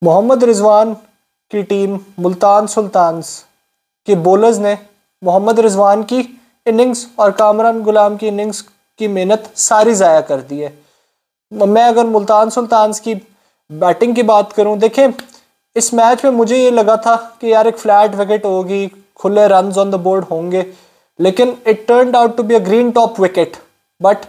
मोहम्मद रिजवान की team Multan sultans के bowlers ने मोहम्मद रिजवान की इनिंग्स और कामरान गुलाम की इनिंग्स की मेहनत सारी ज़ाया कर दी है। मैं अगर मुल्तान सुल्तान्स की बैटिंग की बात करूं, देखें इस मैच में मुझे ये लगा था कि यार एक फ्लैट विकेट होगी, खुले रन्स ऑन द बोर्ड होंगे, लेकिन it turned out to be a green top wicket. But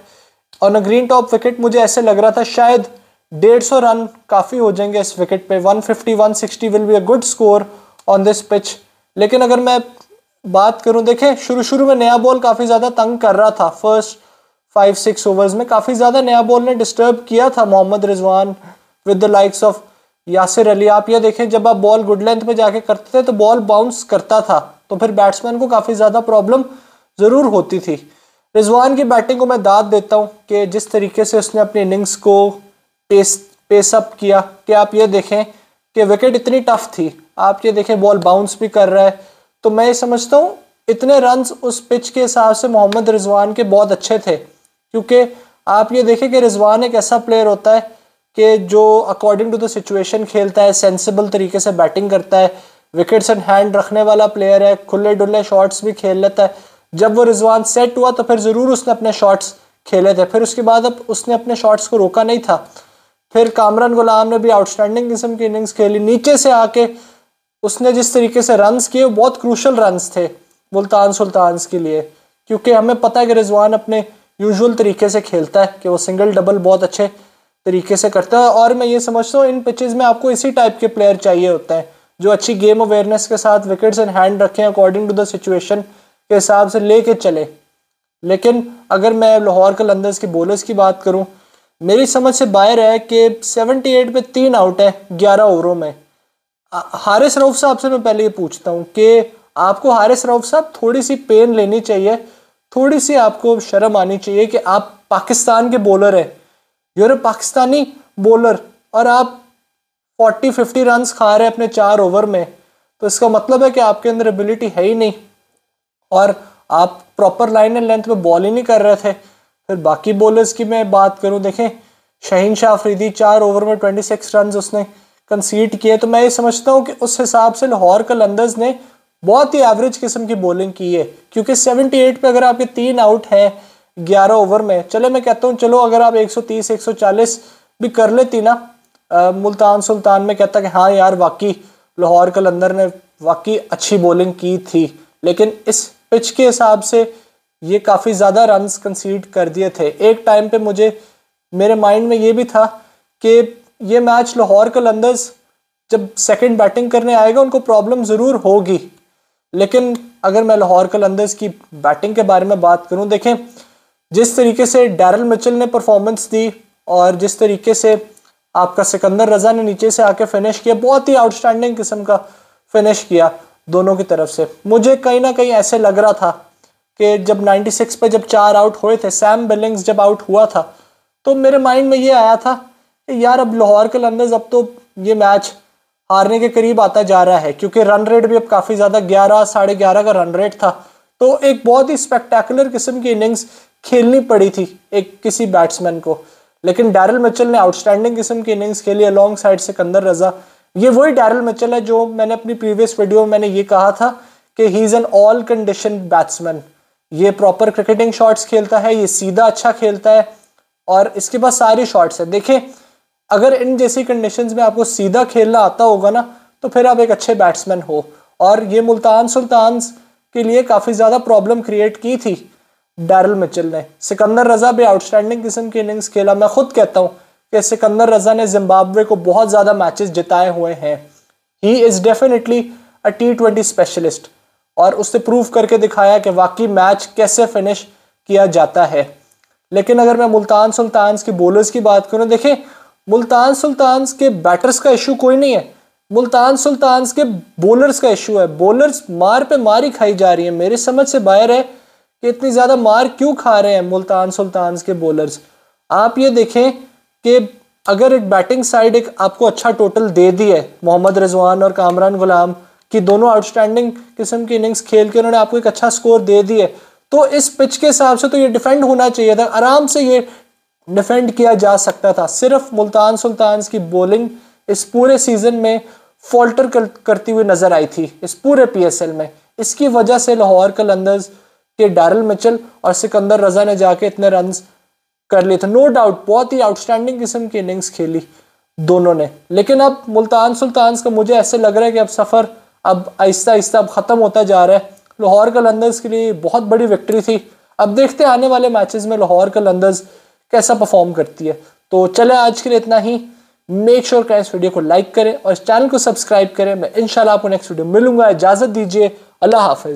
on a green top wicket मुझे ऐसे लग रहा था शायद 150 रन काफ़ी हो जाएंगे इस विकेट पे। 150 160 will be a good score on this pitch. लेकिन अगर मैं बात करूं, देखें शुरू शुरू में नया बॉल काफ़ी ज़्यादा तंग कर रहा था। फर्स्ट 5-6 ओवर्स में काफ़ी ज़्यादा नया बॉल ने डिस्टर्ब किया था Mohammad Rizwan with the likes of Yasir Ali. आप ये देखें जब आप बॉल गुड लेंथ पे जाके करते थे तो बॉल बाउंस करता था, तो फिर बैट्समैन को काफ़ी ज़्यादा प्रॉब्लम ज़रूर होती थी। रिजवान की बैटिंग को मैं दाद देता हूँ कि जिस तरीके से उसने अपनी इनिंग्स को पेस अप किया, कि आप ये देखें कि विकेट इतनी टफ थी, आप ये देखें बॉल बाउंस भी कर रहा है। तो मैं ये समझता हूँ इतने रन्स उस पिच के हिसाब से मोहम्मद रिजवान के बहुत अच्छे थे, क्योंकि आप ये देखें कि रिजवान एक ऐसा प्लेयर होता है कि जो अकॉर्डिंग टू द सिचुएशन खेलता है, सेंसिबल तरीके से बैटिंग करता है, विकेट्स इन हैंड रखने वाला प्लेयर है, खुले डुल्ले शॉट्स भी खेल लेता है। जब वो रिजवान सेट हुआ तो फिर ज़रूर उसने अपने शॉट्स खेले थे, फिर उसके बाद अब उसने अपने शॉट्स को रोका नहीं था। फिर कामरान गुलाम ने भी आउटस्टैंडिंग किस्म की इनिंग्स खेली, नीचे से आके उसने जिस तरीके से रन्स किए बहुत क्रूशल रन्स थे मुल्तान सुल्तान्स के लिए, क्योंकि हमें पता है कि रिजवान अपने यूजुअल तरीके से खेलता है कि वो सिंगल डबल बहुत अच्छे तरीके से करता है। और मैं ये समझता हूँ इन पिचेस में आपको इसी टाइप के प्लेयर चाहिए होते हैं जो अच्छी गेम अवेयरनेस के साथ विकेट्स इन हैंड रखें, अकॉर्डिंग टू द सिचुएशन के हिसाब से लेके चले। लेकिन अगर मैं लाहौर कलंदर्स के बॉलर्स की बात करूं, मेरी समझ से बाहर है कि 78 पे 3 आउट है 11 ओवरों में। हारिस रऊफ साहब से मैं पहले ये पूछता हूँ कि आपको हारिस रऊफ साहब थोड़ी सी पेन लेनी चाहिए, थोड़ी सी आपको शर्म आनी चाहिए कि आप पाकिस्तान के बॉलर हैं, यूर पाकिस्तानी बॉलर, और आप 40-50 रन खा रहे हैं अपने 4 ओवर में। तो इसका मतलब है कि आपके अंदर एबिलिटी है ही नहीं और आप प्रॉपर लाइन एंड लेंथ पे बॉल ही नहीं कर रहे थे। फिर बाकी बॉलर्स की मैं बात करूं, देखें शाहीन शाह अफरीदी 4 ओवर में 26 रन उसने कंसीड किए। तो मैं ये समझता हूं कि उस हिसाब से लाहौर कलंदर्स ने बहुत ही एवरेज किस्म की बॉलिंग की है, क्योंकि 78 पे अगर आपके 3 आउट हैं 11 ओवर में, चले मैं कहता हूँ चलो अगर आप 130-140 भी कर लेती ना मुल्तान सुल्तान, में कहता कि हाँ यार वाकई लाहौर कलंदर ने वाकई अच्छी बॉलिंग की थी। लेकिन इस पिच के हिसाब से ये काफ़ी ज़्यादा रन्स कंसीड कर दिए थे। एक टाइम पे मुझे मेरे माइंड में ये भी था कि ये मैच लाहौर कलंदर्स जब सेकंड बैटिंग करने आएगा उनको प्रॉब्लम ज़रूर होगी। लेकिन अगर मैं लाहौर कलंदर्स की बैटिंग के बारे में बात करूं, देखें जिस तरीके से डैरल मिचेल ने परफॉर्मेंस दी और जिस तरीके से आपका सिकंदर रजा ने नीचे से आके फिनिश किया, बहुत ही आउटस्टैंडिंग किस्म का फिनिश किया दोनों की तरफ से। मुझे कहीं ना कहीं ऐसे लग रहा था कि जब 96 पे जब 4 आउट हुए थे, सैम बिलिंग्स जब आउट हुआ था, तो मेरे माइंड में ये आया था कि यार अब लाहौर कलंदर्स अब तो ये मैच हारने के करीब आता जा रहा है, क्योंकि रन रेट भी अब काफ़ी ज़्यादा 11-11.5 का रन रेट था। तो एक बहुत ही स्पेक्टेकुलर किस्म की इनिंग्स खेलनी पड़ी थी एक किसी बैट्समैन को। लेकिन डैरल मिचेल ने आउटस्टैंडिंग किस्म की इनिंग्स खेली अलॉन्ग साइड सिकंदर रजा। ये वही डैरल मिचेल है जो मैंने अपनी प्रीवियस वीडियो में मैंने ये कहा था कि he is an all condition batsman. ये प्रॉपर क्रिकेटिंग शॉट्स खेलता है, ये सीधा अच्छा खेलता है और इसके पास सारी शॉट्स है। देखें अगर इन जैसी कंडीशंस में आपको सीधा खेलना आता होगा ना, तो फिर आप एक अच्छे बैट्समैन हो। और ये मुल्तान सुल्तान्स के लिए काफ़ी ज़्यादा प्रॉब्लम क्रिएट की थी डैरल मिचेल ने। सिकंदर रजा भी आउटस्टैंडिंग किस्म की इनिंग्स खेला। मैं खुद कहता हूँ कि सिकंदर रजा ने जिम्बाब्वे को बहुत ज़्यादा मैचेस जिताए हुए हैं। He is definitely a T20 specialist और उसने प्रूव करके दिखाया कि वाकई मैच कैसे फिनिश किया जाता है। लेकिन अगर मैं मुल्तान सुल्तान्स की बॉलर्स की बात करूँ, देखें मुल्तान सुल्तान्स के बैटर्स का इशू कोई नहीं है, मुल्तान सुल्तान्स के बॉलर्स का इशू है। बॉलर्स मार पे मार ही खाई जा रही है। मेरी समझ से बाहर है कि इतनी ज़्यादा मार क्यों खा रहे हैं मुल्तान सुल्तान्स के बॉलर्स। आप ये देखें कि अगर एक बैटिंग साइड एक आपको अच्छा टोटल दे दी है, मोहम्मद रिजवान और कामरान गुलाम की दोनों आउटस्टैंडिंग किस्म की इनिंग्स खेल के उन्होंने आपको एक अच्छा स्कोर दे दिए, तो इस पिच के हिसाब से तो ये डिफेंड होना चाहिए था, आराम से ये डिफेंड किया जा सकता था। सिर्फ मुल्तान सुल्तान्स की बॉलिंग इस पूरे सीजन में फॉल्टर करती हुई नजर आई थी इस पूरे PSL में। इसकी वजह से लाहौर कलंदर्स के डैरिल मिचेल और सिकंदर रजा ने जाके इतने रन कर लिए थे। नो डाउट बहुत ही आउटस्टैंडिंग किस्म की इनिंग्स खेली दोनों ने। लेकिन अब मुल्तान सुल्तान्स का मुझे ऐसे लग रहा है कि अब सफ़र अब आहिस्ता आहिस्ता अब ख़त्म होता जा रहा है। लाहौर कलंदर्स के लिए बहुत बड़ी विक्ट्री थी। अब देखते हैं आने वाले मैचेस में लाहौर कलंदर्स कैसा परफॉर्म करती है। तो चले आज के लिए इतना ही। मेक श्योर करें इस वीडियो को लाइक करें और इस चैनल को सब्सक्राइब करें। मैं इंशाल्लाह आपको नेक्स्ट वीडियो मिलूंगा। इजाज़त दीजिए। अल्लाह हाफिज़।